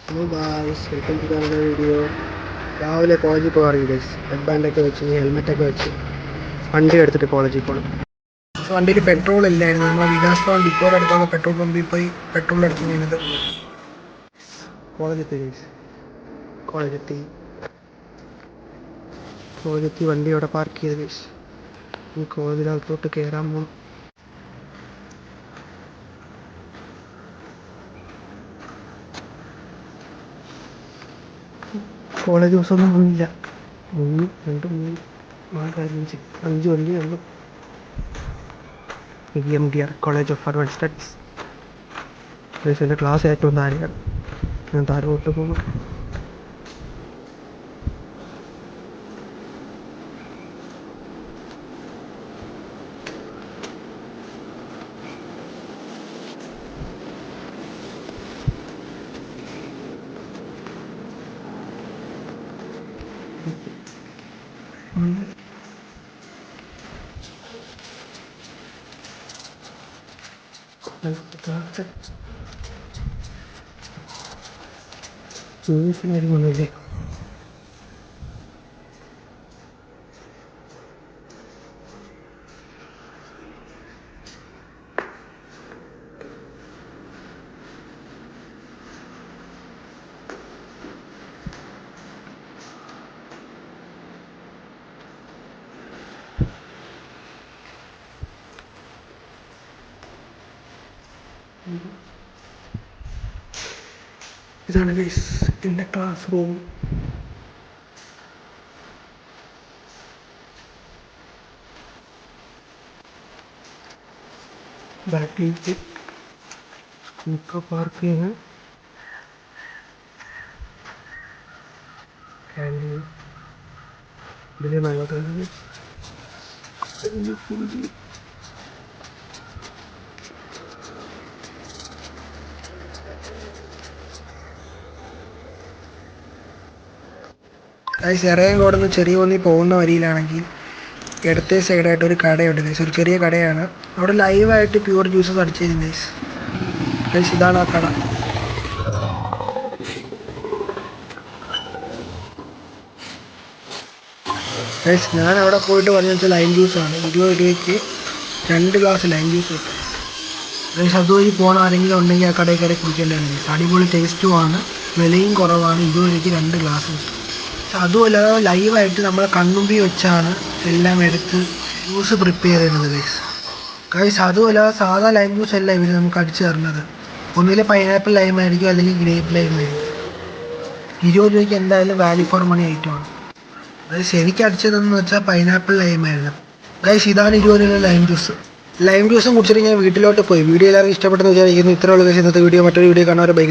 Hello guys, welcome to നമ്മുടെ video. രാവിലെ കോളേജിൽ പോകാറ് ഗൈസ്. ഹെഡ് ബാൻഡൊക്കെ വെച്ച് ഹെൽമെറ്റൊക്കെ വെച്ച് വണ്ടി എടുത്തിട്ട് കോളേജിൽ പോകണം. വണ്ടിയിൽ പെട്രോൾ ഇല്ലായിരുന്നു. നമ്മൾ വികാസ് ഭവൻ ഡിപ്പോയുടെ അടുത്തുള്ള പെട്രോൾ പമ്പിൽ പോയി പെട്രോൾ എടുത്ത് വീണത്. കോളേജെത്തി ഗൈസ്, കോളേജെത്തി വണ്ടി അവിടെ പാർക്ക് ചെയ്ത് ഗൈസ്. ഈ കോളേജിനകത്തോട്ട് കയറാൻ പോകും. കോളേജ് ദിവസമൊന്നും വന്നില്ല. 1, 2, 3, 4, 5, 5 വണ്ടി വന്നു. EMDR college of advance studies. എൻ്റെ ക്ലാസ് ഏറ്റവും താഴെയാണ്. ഞാൻ താഴോട്ട് പോകുന്നു. ഒന്നുമില്ലേ? ഇതാണ് ഗൈസ് എൻ്റെ ക്ലാസ് റൂം. ബാക്കിലേക്ക് സ്കൂട്ടർ പാർക്ക് ചെയ്യാൻ ക്യാൻറ്റീൻ. ഇതിൽ നല്ലതാണ്. എറയങ്കോട് നിന്ന് ചെറിയ കുന്നി പോകുന്ന വരിയിലാണെങ്കിൽ ഇടത്തെ സൈഡായിട്ട് ഒരു കടയുണ്ട് ഗൈസ്. ഒരു ചെറിയ കടയാണ്. അവിടെ ലൈവായിട്ട് പ്യൂർ ജ്യൂസസ് അടിച്ചു തരും ഗൈസ്. ഇതാണ് ആ കട. ഗൈസ് ഞാൻ അവിടെ പോയിട്ട് പറഞ്ഞു വെച്ചാൽ ലൈം ജ്യൂസാണ്. 20 രൂപയ്ക്ക് 2 ഗ്ലാസ് ലൈം ജ്യൂസ് കിട്ടും ഗൈസ്. അതുവഴി പോകണം ആരെങ്കിലും ഉണ്ടെങ്കിൽ ആ കടയിൽ കയറി കുടിക്കേണ്ടതാണ് ഗൈസ്. അടിപൊളി ടേസ്റ്റുമാണ്, വിലയും കുറവാണ്. 20 രൂപയ്ക്ക് 2 ഗ്ലാസ് കിട്ടും. അതുമല്ല ലൈവായിട്ട് നമ്മളെ കൺമുമ്പിൽ വെച്ചാണ് എല്ലാം എടുത്ത് ജ്യൂസ് പ്രിപ്പയർ ചെയ്യുന്നത് ഗൈസ്. അതുമല്ല സാധാ ലൈം ജ്യൂസ് അല്ല ഇവർ നമുക്ക് അടിച്ചു തരുന്നത്. ഒന്നിലെ പൈനാപ്പിൾ ലൈം ആയിരിക്കും, അല്ലെങ്കിൽ ഗ്രേപ്പ് ലൈം ആയിരിക്കും. 20 രൂപയ്ക്ക് എന്തായാലും വാല്യൂ ഫോർ മണി ഐറ്റമാണ് ഗൈസ്. എനിക്ക് അടിച്ചതെന്ന് വെച്ചാൽ പൈനാപ്പിൾ ലൈം ആയിരുന്നു ഗൈസ്. ഇതാണ് 20 രൂപ ലൈം ജ്യൂസ്. ലൈം ജ്യൂസും കുടിച്ചിട്ട് ഞാൻ വീട്ടിലോട്ട് പോയി. വീഡിയോ എല്ലാവർക്കും ഇഷ്ടപ്പെട്ടെന്ന് വിചാരിക്കുന്നു. ഇത്രയുള്ള ഗൈസ് ഇന്നത്തെ വീഡിയോ. മറ്റൊരു വീഡിയോ കാണാൻ ബൈ.